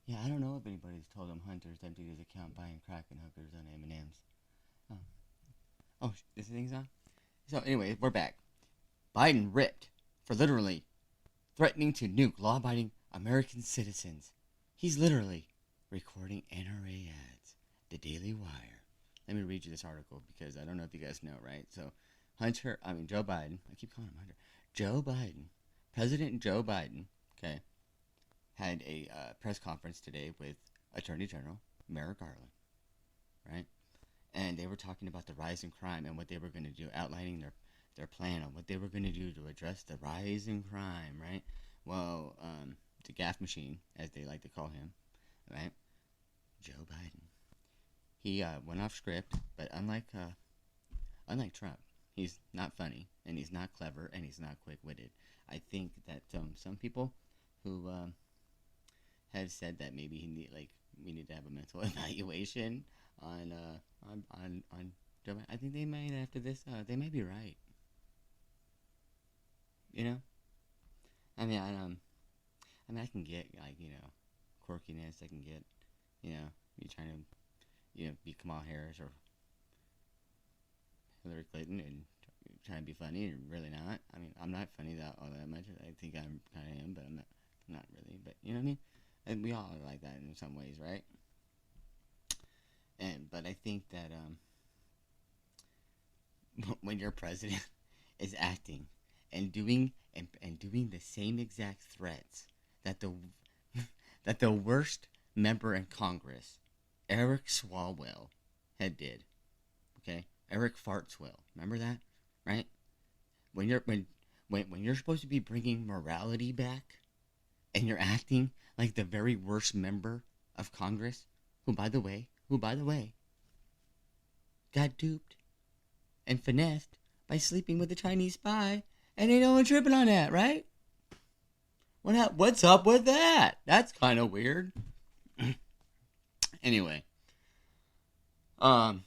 Yeah, I don't know if anybody's told him Hunter's emptied his account buying crack and hookers on M&M's. Oh, oh, this thing's on? So anyway, we're back. Biden ripped for literally threatening to nuke law-abiding American citizens. He's literally recording NRA ads. The Daily Wire. Let me read you this article because I don't know if you guys know, right? So, Joe Biden, I keep calling him Hunter. Joe Biden, President Joe Biden, okay, had a press conference today with Attorney General Merrick Garland, right? And they were talking about the rise in crime and what they were going to do, outlining their plan on what they were going to do to address the rise in crime, right? Well, the gaff machine, as they like to call him, right? Joe Biden. He went off script, but unlike Trump, he's not funny and he's not clever and he's not quick-witted. I think that some people who have said that maybe we need to have a mental evaluation on Joe Biden. I think they might after this they might be right. You know, I mean I can get quirkiness. I can get you trying to be Kamala Harris or Hillary Clinton and trying to be funny and really not. I mean, I'm not funny all that much. I think I kind of am, but I'm not really. But you know what I mean? And we all are like that in some ways, right? But I think that when your president is acting and doing the same exact threats that the that the worst member in Congress, Eric Swalwell, had did. Okay, Eric Fartswell. Remember that, right? When you're supposed to be bringing morality back, and you're acting like the very worst member of Congress, who by the way, got duped and finessed by sleeping with a Chinese spy, and ain't no one tripping on that, right? What's up with that? That's kind of weird. Anyway, um,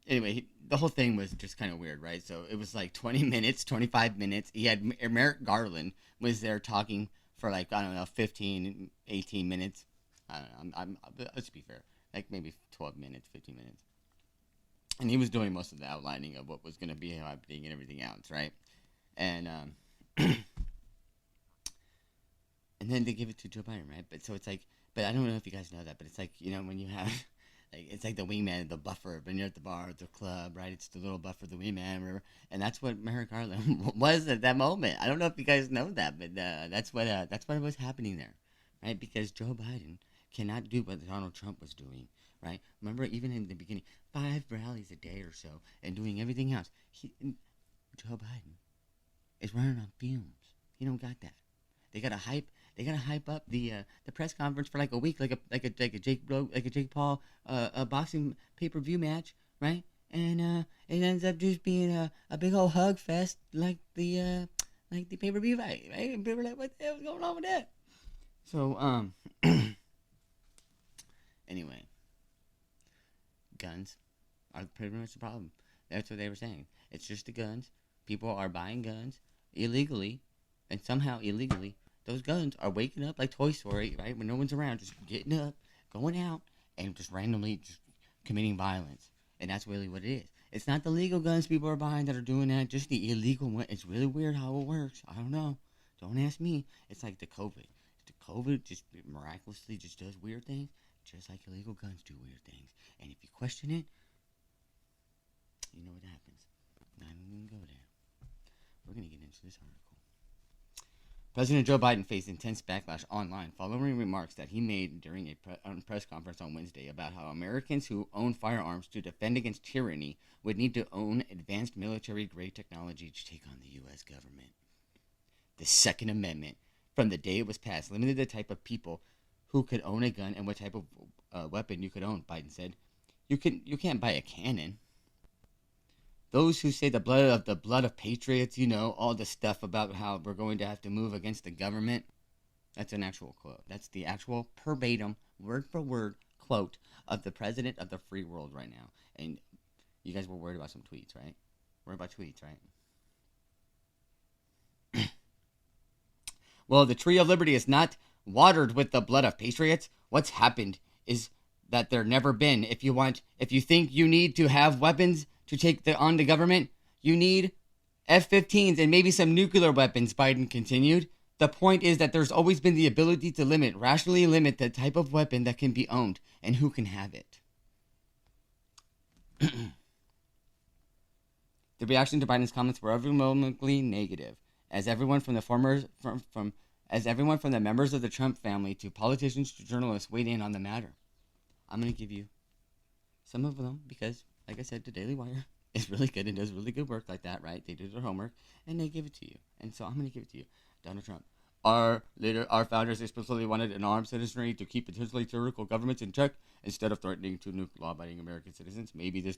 the whole thing was just kind of weird, right? So it was like 20 minutes, 25 minutes. He had Merrick Garland was there talking for like, I don't know, 15, 18 minutes. I don't know. Let's be fair. Like maybe 12 minutes, 15 minutes. And he was doing most of the outlining of what was going to be happening and everything else, right? And and then they give it to Joe Biden, right? But so it's like, but I don't know if you guys know that, but it's like, when you have, like, it's like the wingman, the buffer, when you're at the bar, at the club, right? It's the little buffer, the wingman, whatever. And that's what Merrick Garland was at that moment. I don't know if you guys know that, but that's what was happening there, right? Because Joe Biden cannot do what Donald Trump was doing, right? Remember, even in the beginning, 5 rallies a day or so, and doing everything else. Joe Biden is running on fumes. He don't got that. They gotta hype. They gotta hype up the press conference for like a week, like a Jake Paul a boxing pay-per-view match, right? And it ends up just being a big old hug fest like the pay-per-view fight, right? And people are like, what the hell's going on with that? So anyway, guns are pretty much the problem. That's what they were saying. It's just the guns. People are buying guns illegally, and somehow illegally, those guns are waking up like Toy Story, right? When no one's around, just getting up, going out, and just randomly just committing violence. And that's really what it is. It's not the legal guns people are buying that are doing that, just the illegal one. It's really weird how it works. I don't know. Don't ask me. It's like the COVID. The COVID just miraculously just does weird things, just like illegal guns do weird things. And if you question it, you know what happens. Not even gonna go there. We're gonna get into this article. President Joe Biden faced intense backlash online following remarks that he made during a press conference on Wednesday about how Americans who own firearms to defend against tyranny would need to own advanced military-grade technology to take on the U.S. government. The Second Amendment, from the day it was passed, limited the type of people who could own a gun and what type of weapon you could own, Biden said. You can't buy a cannon. Those who say the blood of patriots, all the stuff about how we're going to have to move against the government. That's an actual quote. That's the actual verbatim, word for word quote of the president of the free world right now. And you guys were worried about some tweets, right? Worried about tweets, right? Well, the tree of liberty is not watered with the blood of patriots. What's happened is that there never been. If you think you need to have weapons to take on the government, you need F-15s and maybe some nuclear weapons, Biden continued. The point is that there's always been the ability to rationally limit the type of weapon that can be owned and who can have it. The reaction to Biden's comments were overwhelmingly negative, as everyone from the members of the Trump family to politicians to journalists weighed in on the matter. I'm going to give you some of them because, like I said, the Daily Wire is really good and does really good work like that, right? They do their homework and they give it to you. And so I'm going to give it to you. Donald Trump. Our founders explicitly wanted an armed citizenry to keep potentially tyrannical governments in check instead of threatening to nuke law-abiding American citizens. Maybe this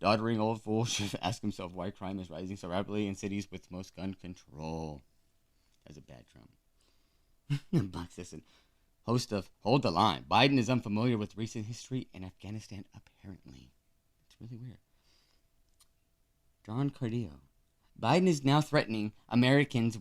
doddering old fool should ask himself why crime is rising so rapidly in cities with most gun control. That's a bad Trump. Box Sisson, host of Hold the Line. Biden is unfamiliar with recent history in Afghanistan, apparently. It's really weird. John Cardillo. Biden is now threatening Americans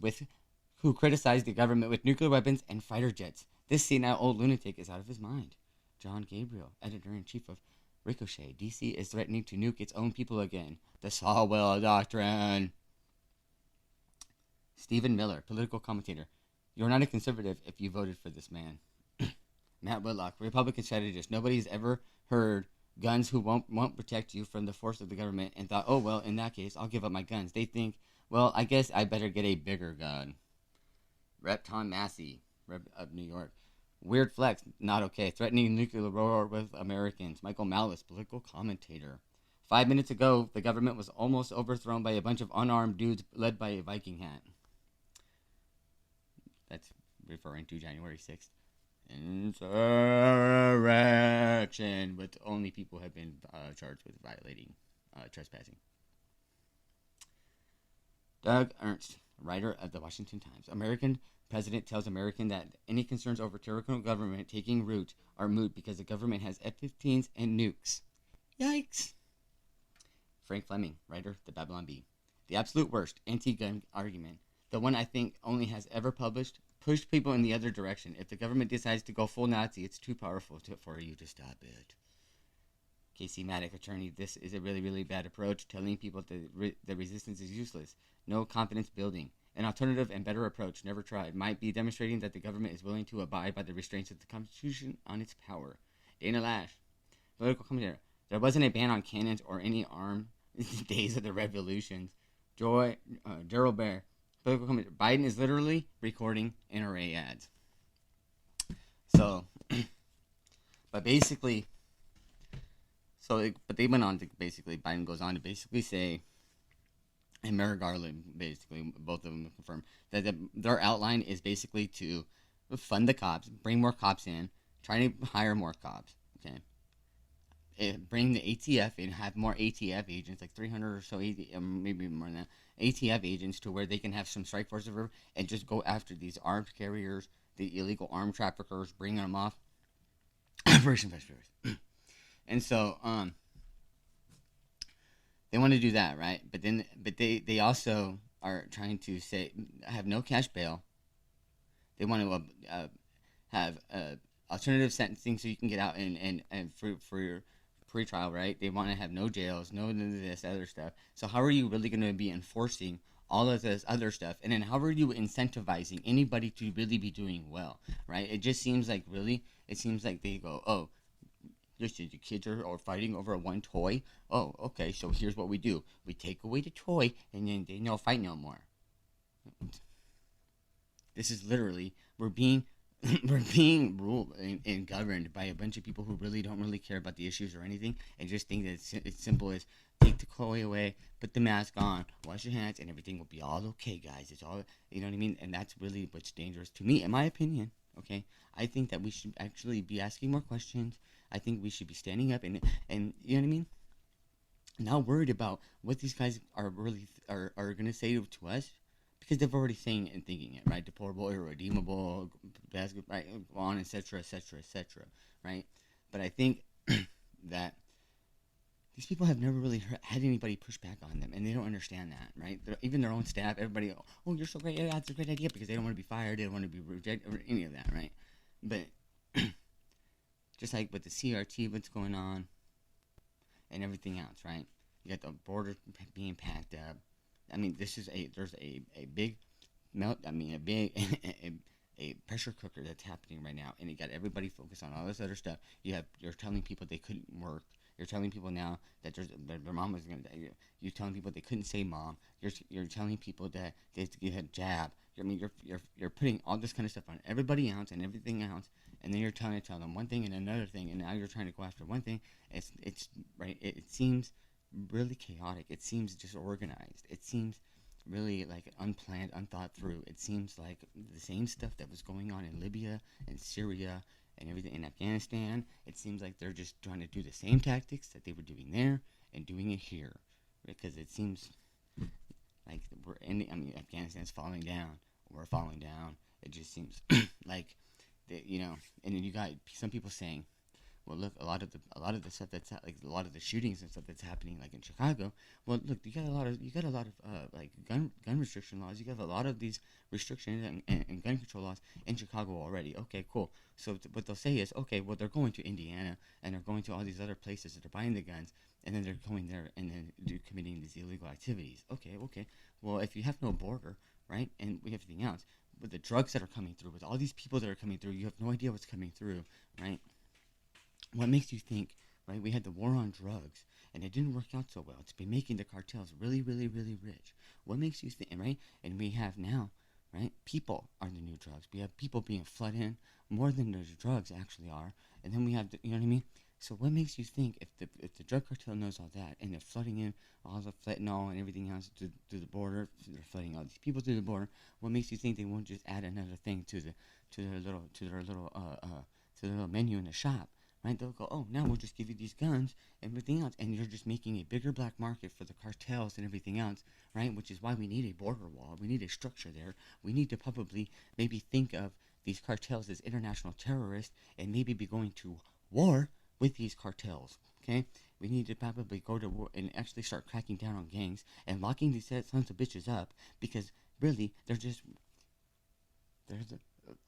who criticize the government with nuclear weapons and fighter jets. This senile old lunatic is out of his mind. John Gabriel, editor-in-chief of Ricochet. D.C. is threatening to nuke its own people again. The Swalwell Doctrine. Stephen Miller, political commentator. You're not a conservative if you voted for this man. Matt Whitlock, Republican strategist. Nobody's ever heard guns who won't protect you from the force of the government and thought, oh, well, in that case, I'll give up my guns. They think, well, I guess I better get a bigger gun. Rep. Tom Massey, Rep. of New York. Weird flex, not okay. Threatening nuclear war with Americans. Michael Malice, political commentator. 5 minutes ago, the government was almost overthrown by a bunch of unarmed dudes led by a Viking hat. That's referring to January 6th. Insurrection, but only people have been charged with violating trespassing. Doug Ernst, writer of the Washington Times. American president tells American that any concerns over tyrannical government taking root are moot because the government has F-15s and nukes. Yikes. Frank Fleming, writer, The Babylon Bee. The absolute worst anti-gun argument, the one I think only has ever pushed people in the other direction. If the government decides to go full Nazi, it's too powerful for you to stop it. Casey Maddock, attorney, this is a really, really bad approach, telling people that the resistance is useless. No confidence building. An alternative and better approach, never tried, might be demonstrating that the government is willing to abide by the restraints of the Constitution on its power. Dana Lash, political commentator. There wasn't a ban on cannons or any armed days of the revolutions. Gerald Bear, political commentator. Biden is literally recording NRA ads. So, but they went on to Biden goes on to basically say, and Merrick Garland, basically, both of them confirmed, that their outline is basically to fund the cops, bring more cops in, try to hire more cops, okay? Bring the ATF in, have more ATF agents, like 300 or so, maybe more than that, ATF agents to where they can have some strike forces and just go after these armed carriers, the illegal armed traffickers, bring them off. Operation Fast Furious. And so, they want to do that, right? But they also are trying to say have no cash bail. They want to have alternative sentencing so you can get out and for your pre-trial, right? They want to have no jails, no this other stuff. So how are you really going to be enforcing all of this other stuff? And then how are you incentivizing anybody to really be doing well, right? It just seems like they go, oh, just the kids are fighting over one toy. Oh, okay, so here's what we do. We take away the toy, and then they don't fight no more. This is literally, we're being ruled and governed by a bunch of people who really don't really care about the issues or anything, and just think that it's simple as take the toy away, put the mask on, wash your hands, and everything will be all okay, guys. It's all, you know what I mean? And that's really what's dangerous to me, in my opinion, okay? I think that we should actually be asking more questions. I think we should be standing up and you know what I mean? Not worried about what these guys are really are going to say to us, because they've already saying it and thinking it, right? Deportable, irredeemable, basketball, right? On, etc., etc., etc., right? But I think that these people have never really had anybody push back on them, and they don't understand that, right? Even their own staff, everybody, oh, you're so great, yeah, that's a great idea, because they don't want to be fired, they don't want to be rejected, or any of that, right? But just like with the CRT, what's going on, and everything else, right? You got the border being packed up. I mean, there's a big a big a pressure cooker that's happening right now, and it got everybody focused on all this other stuff. You're telling people they couldn't work. You're telling people now that their mom was gonna die. You're telling people they couldn't say mom. You're telling people that they have to get a jab. You're putting all this kind of stuff on everybody else and everything else, and then you're trying to tell them one thing and another thing, and now you're trying to go after one thing. It's right. It seems really chaotic. It seems disorganized. It seems really like unplanned, unthought through. It seems like the same stuff that was going on in Libya and Syria and everything in Afghanistan. It seems like they're just trying to do the same tactics that they were doing there and doing it here, because it seems like Afghanistan's falling down. We're falling down. It just seems like and then you got some people saying, well, look, a lot of the stuff that's like a lot of the shootings and stuff that's happening like in Chicago. Well, look, you got a lot of like gun restriction laws. You got a lot of these restrictions and gun control laws in Chicago already. Okay, cool. So what they'll say is, okay, well, they're going to Indiana and they're going to all these other places that are buying the guns, and then they're going there and then committing these illegal activities. Okay. Well, if you have no border, right, and everything else, with the drugs that are coming through, with all these people that are coming through, you have no idea what's coming through, right? What makes you think, right? We had the war on drugs, and it didn't work out so well. It's been making the cartels really, really, really rich. What makes you think, right? And we have now, right? People are the new drugs. We have people being flooded in more than the drugs actually are, and then we have, you know what I mean? So what makes you think if the drug cartel knows all that, and they're flooding in all the fentanyl and everything else to the border, they're flooding all these people through the border. What makes you think they won't just add another thing to their little menu in the shop? Right? They'll go, oh, now we'll just give you these guns and everything else, and you're just making a bigger black market for the cartels and everything else, right? Which is why we need a border wall. We need a structure there. We need to probably maybe think of these cartels as international terrorists and maybe be going to war with these cartels, okay? We need to probably go to war and actually start cracking down on gangs and locking these sons of bitches up, because really,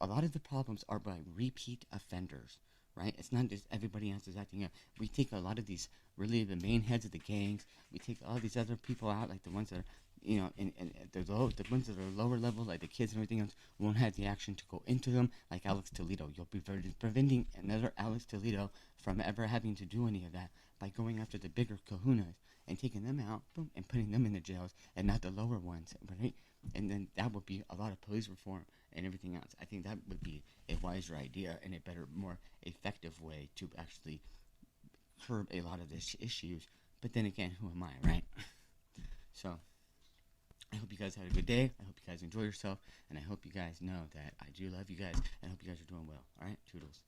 a lot of the problems are by repeat offenders. Right? It's not just everybody else is acting up. We take a lot of these, really the main heads of the gangs. We take all these other people out, like the ones that are, and the ones that are lower level, like the kids and everything else, won't have the action to go into them, like Alex Toledo. You'll be preventing another Alex Toledo from ever having to do any of that by going after the bigger kahunas and taking them out, boom, and putting them in the jails, and not the lower ones, right? And then that would be a lot of police reform and everything else. I think that would be a wiser idea and a better, more effective way to actually curb a lot of these issues. But then again, who am I, right? So, I hope you guys had a good day. I hope you guys enjoy yourself. And I hope you guys know that I do love you guys. And I hope you guys are doing well. Alright? Toodles.